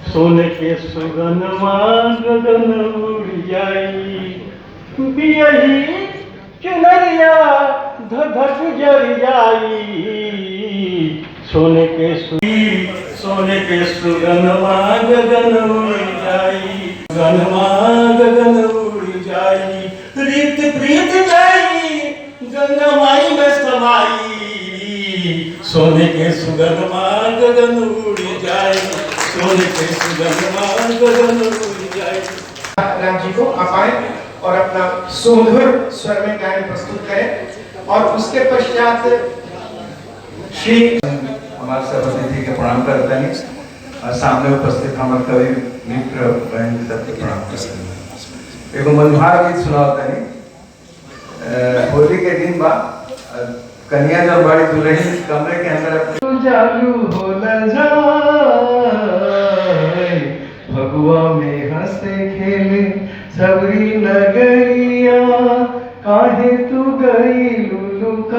सोने के सुगनमा गगन उड़ जाई, बियही चुनरिया धधक जर जाई। सोने के सुगनमा गगन उड़ जाई, गगनमा गगन उड़ जाई। रीत प्रीत जाई गंगा माई में समाई, सोने के सुगनमा गगन उड़ जाई, सोने के सुगनमा गगन उड़ जाई। राम जी को आप आए और अपना सुमधुर स्वर में गायन प्रस्तुत करें और उसके पश्चात श्री हमारे सभापति के प्रणाम करते हैं और सामने उपस्थित हमारे कवि मित्र बहन सबके प्रणाम करते हैं। एक मनोहार गीत सुनाते हैं। होली के दिन बाद कन्या जब बड़ी दुल्हन कमरे के अंदर जालू होला जाए, भगवा में हंसे खेले सबरी नगरिया, काहे तू गई लुलुकाए,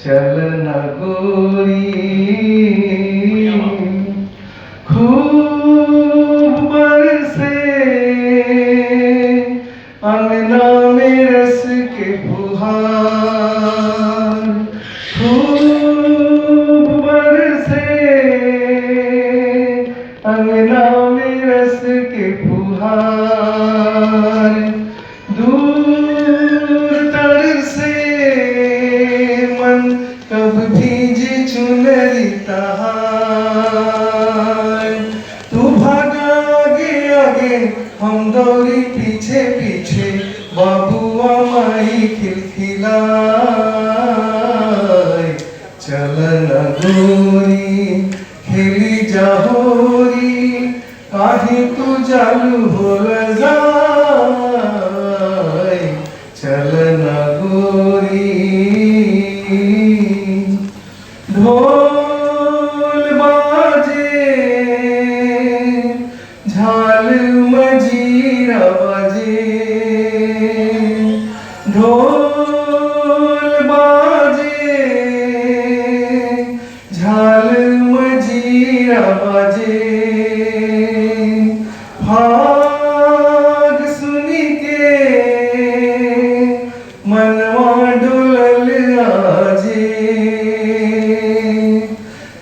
चल न गोरी। खूब बरसे अंगना में रस के फुहार, खूब बरसे अंगना में रस के फुहार। दूर तर से मन कब भीजे चुनरी तहार, तू भागा आगे आगे हम दौड़ी पीछे पीछे, बाबुआ माई खिलखिलाए, चल न गोरी खेली जाहोरी, काहे तू जालू होल जाए, चल न गोरी। ढोल बाजे झाल मजीरा बाजे, ढोल बाजे झाल मजीरा बाजे, भाग सुनी के मनवा डुलल आजे।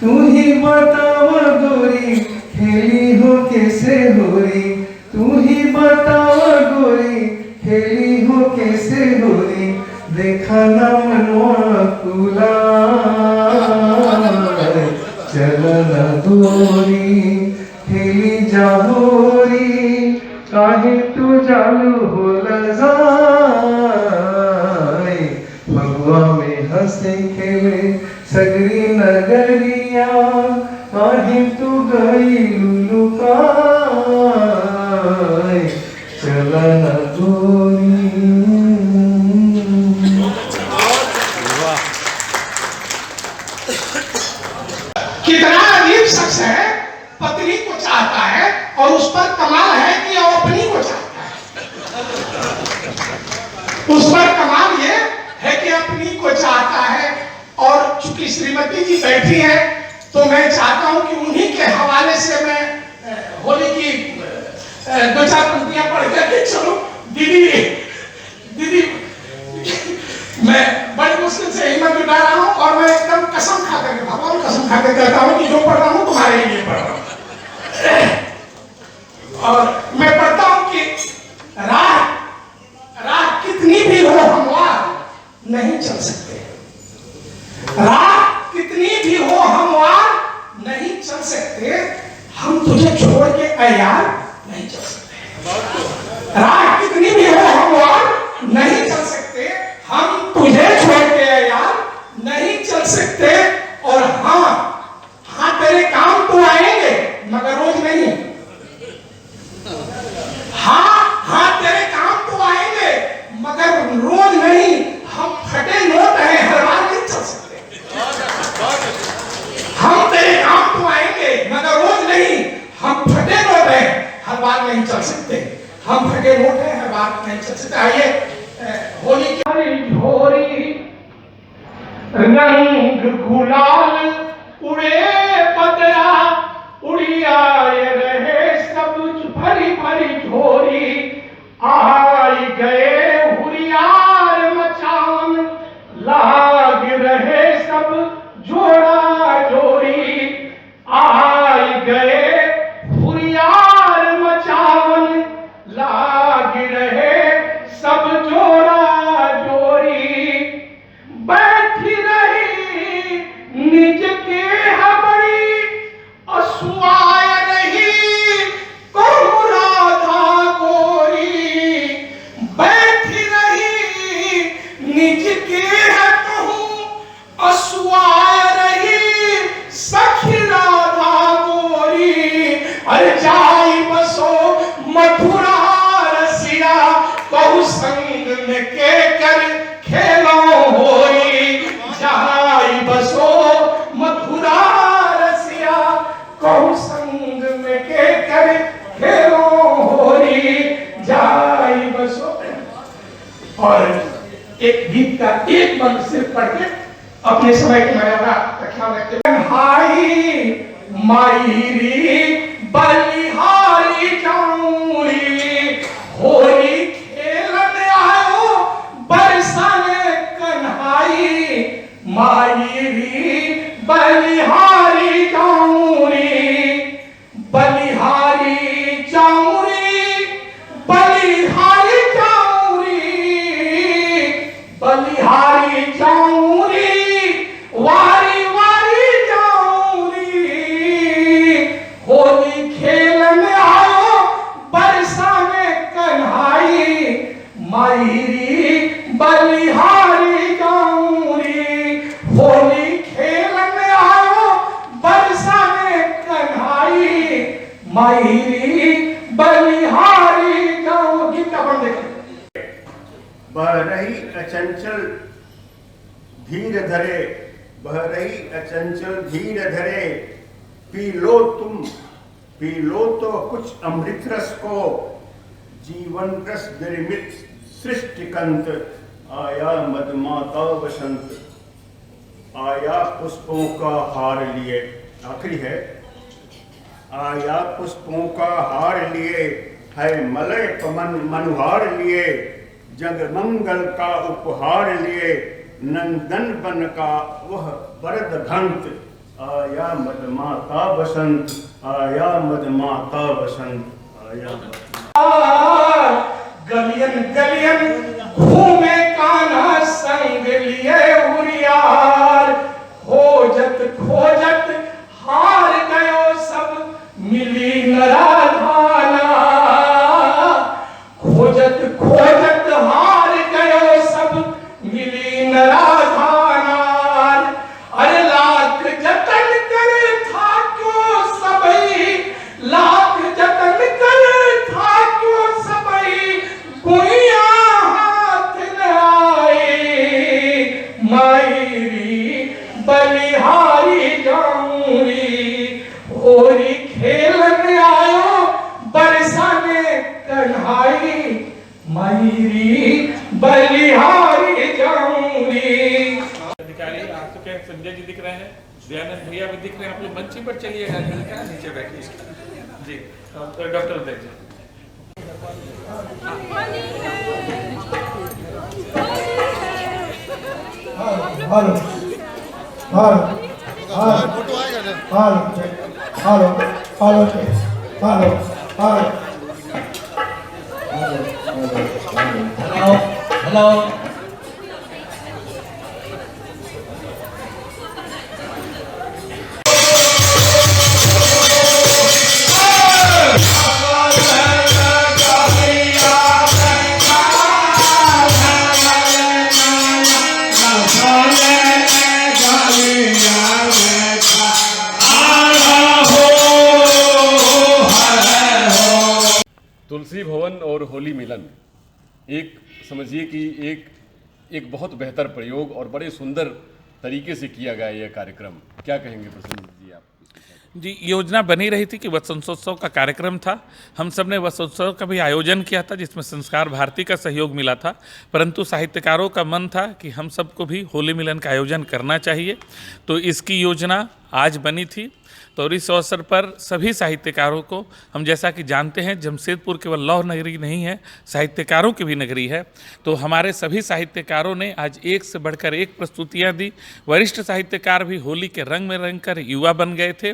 तू ही बताव गोरी खेली हो कैसे होरी, तू ही बताव गोरी खेली हो कैसे होरी, देखा ना मनवा कुला, चल न गोरी खेली जाहोरी, काहे तू जालू होल जाए, भगवा में हंसे खेले सगरी नगरिया, काहे तू गई लुलुकाए, चल न गोरी। कितना अजीब शख्स है, पत्नी को चाहता है और उस पर कमाल है कि वो अपनी को चाहता है। उस पर कमाल ये है कि अपनी को चाहता है। और चूंकि श्रीमती जी बैठी है तो मैं चाहता हूं कि उन्हीं के हवाले से मैं होली की दो चार पंक्तियां पढ़ करके चलो। दीदी दीदी मैं बड़ी मुश्किल से हिम्मत जुटा रहा हूं और मैं एकदम कसम खा करके, भगवान कसम खा के कहता हूं कि जो पढ़ रहा हूं तुम्हारे लिए पढ़ रहा हूं। और मैं पढ़ता हूं कि राह कितनी भी हो हमवार नहीं चल सकते, राह कितनी भी हो हमवार नहीं चल सकते, हम तुझे छोड़ के यार नहीं चल सकते। राह कितनी भी हो हमवार नहीं चल सकते, हम तुझे छोड़ के यार नहीं चल सकते। और हाँ तेरे काम तो आएंगे मगर रोज नहीं। हाँ तेरे काम तो आएंगे मगर रोज नहीं। हम फटे नोट हैं, हर बार नहीं चल सकते। हम तेरे काम तो आएंगे मगर रोज नहीं। हम फटे नोट हैं, हर बार नहीं चल सकते। हम फटे नोट हैं, हर बार नहीं चल सकते। आइए होली की झोरी रंग गुलाल उड़े बदरा कहूँ संग में के करे खेलो होरी जाई बसो। और एक गीत का एक बंद सिर्फ पढ़ के अपने समय की मर्यादा का ख्याल रखते। हाई मायरी बलिहारी जाऊरी होली खेलन आयो बरसाने कन्हाई मायरी बलिहारी जाऊरी बलिहारी जाऊरी बलिहारी जाऊरी बलिहारी जाऊरी वारी वारी जाऊरी होली खेलन आयो बरसाने कन्हाई मायरी बलिहारी जाऊरी होली खेलन आयो बरसाने कन्हाई मायरी बलिहारी जाऊं। गीत का अपन देखो। बह रही अचंचल धीर धरे, बह रही अचंचल धीर धरे, पी लो तुम, पी लो तो कुछ अमृत रस को, जीवन रस निर्मित सृष्टिकंत, आया मदमाता वसंत, आया पुष्पों का हार लिए। आखिरी है, आया पुष्पों का हार लिए, है मलय पवन मनुहार लिए, जग मंगल का उपहार लिए, नंदन बन का वह वरद घंत, आया मदमाता बसंत, आया मदमाता बसंत, आया गलियन गलियन घूमे कान्हा संग लिए उरियार, खोजत खोजत हार गयो सब मिली न राधाना, खोजत खोजत हार गयो सब मिली न राधाना। अरे लाख जतन कर था क्यों सबई, लाख जतन कर था क्यों सबई, गुइया हाथ न आई मायरी बलिहारी जाऊरी होरी खेलन आयो बरसाने कन्हाई मायरी बलिहारी जाऊरी। अधिकारी आप तो क्या संजय जी दिख रहे हैं, दयानंद भैया भी दिख रहे हैं, आप लोग मंच ही पर चलिएगा, क्या नीचे बैठिए जी। Doctor Uday ji hello hello hello hello hello hello hello hello Tulsi Bhawan और होली मिलन एक समझिए कि एक बहुत बेहतर प्रयोग और बड़े सुंदर तरीके से किया गया यह कार्यक्रम। क्या कहेंगे प्रसन्न जी आप? जी, योजना बनी रही थी कि वसंतोत्सव का कार्यक्रम था, हम सब ने वसंतोत्सव का भी आयोजन किया था जिसमें संस्कार भारती का सहयोग मिला था, परंतु साहित्यकारों का मन था कि हम सबको भी होली मिलन का आयोजन करना चाहिए, तो इसकी योजना आज बनी थी। तो इस अवसर पर सभी साहित्यकारों को, हम जैसा कि जानते हैं जमशेदपुर केवल लौह नगरी नहीं है, साहित्यकारों की भी नगरी है, तो हमारे सभी साहित्यकारों ने आज एक से बढ़कर एक प्रस्तुतियां दी। वरिष्ठ साहित्यकार भी होली के रंग में रंग कर युवा बन गए थे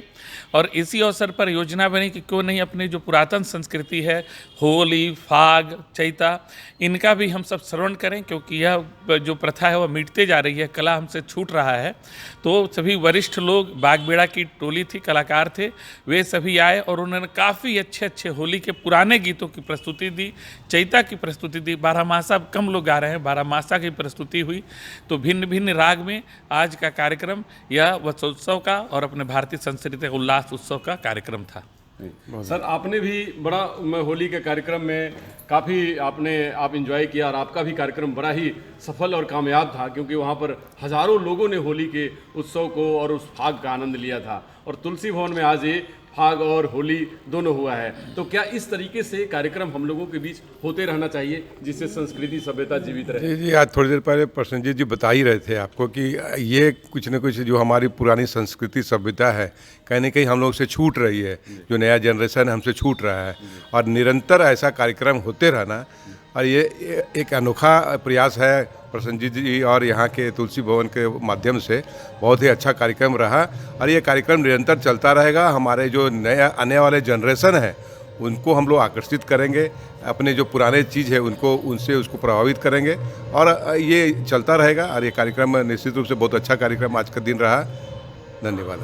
और इसी अवसर पर योजना बनी कि क्यों नहीं अपनी जो पुरातन संस्कृति है, होली, फाग, चैता, इनका भी हम सब श्रवण करें, क्योंकि यह जो प्रथा है वह मिटते जा रही है, कला हमसे छूट रहा है। तो सभी वरिष्ठ लोग, बागबेड़ा की टोली थी, कलाकार थे, वे सभी आए और उन्होंने काफ़ी अच्छे अच्छे होली के पुराने गीतों की प्रस्तुति दी, चैता की प्रस्तुति दी। बारहमासा कम लोग गा रहे हैं, बारहमासा की प्रस्तुति हुई। तो भिन्न भिन्न राग में आज का कार्यक्रम यह वसंतोत्सव का और अपने भारतीय संस्कृति उल्लास उत्सव का कार्यक्रम था। सर आपने भी बड़ा होली के कार्यक्रम में काफ़ी आप इंजॉय किया और आपका भी कार्यक्रम बड़ा ही सफल और कामयाब था, क्योंकि वहाँ पर हजारों लोगों ने होली के उत्सव को और उस फाग का आनंद लिया था। और तुलसी भवन में आज ये फाग और होली दोनों हुआ है, तो क्या इस तरीके से कार्यक्रम हम लोगों के बीच होते रहना चाहिए जिससे संस्कृति सभ्यता जीवित रहे? जी, आज थोड़ी देर पहले प्रसन्नजीत जी बता ही रहे थे आपको कि ये कुछ न कुछ जो हमारी पुरानी संस्कृति सभ्यता है कहीं न कहीं हम लोग से छूट रही है, जो नया जनरेशन हमसे छूट रहा है, और निरंतर ऐसा कार्यक्रम होते रहना, और ये एक अनोखा प्रयास है प्रसन्नजीत जी और यहाँ के तुलसी भवन के माध्यम से। बहुत ही अच्छा कार्यक्रम रहा और ये कार्यक्रम निरंतर चलता रहेगा। हमारे जो नया आने वाले जनरेशन है उनको हम लोग आकर्षित करेंगे, अपने जो पुराने चीज़ है उनसे उसको प्रभावित करेंगे, और ये चलता रहेगा। और ये कार्यक्रम निश्चित रूप से बहुत अच्छा कार्यक्रम आज का दिन रहा। धन्यवाद।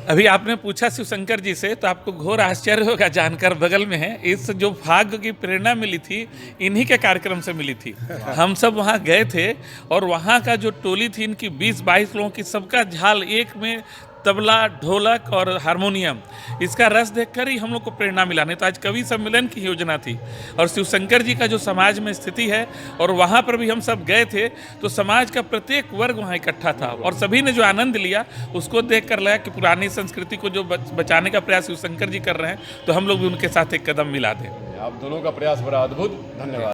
अभी आपने पूछा शिवशंकर जी से, तो आपको घोर आश्चर्य होगा जानकर, बगल में है, इस जो फाग की प्रेरणा मिली थी इन्हीं के कार्यक्रम से मिली थी। हम सब वहाँ गए थे और वहाँ का जो टोली थी इनकी 20-22 लोगों की, सबका झाल एक में तबला, ढोलक और हारमोनियम, इसका रस देखकर ही हम लोग को प्रेरणा मिला। नहीं तो आज कवि सम्मेलन की योजना थी, और शिवशंकर जी का जो समाज में स्थिति है, और वहाँ पर भी हम सब गए थे, तो समाज का प्रत्येक वर्ग वहाँ इकट्ठा था और सभी ने जो आनंद लिया उसको देख कर लगा कि पुरानी संस्कृति को जो बचाने का प्रयास शिवशंकर जी कर रहे हैं, तो हम लोग भी उनके साथ एक कदम मिला दें। आप दोनों का प्रयास बड़ा अद्भुत। धन्यवाद।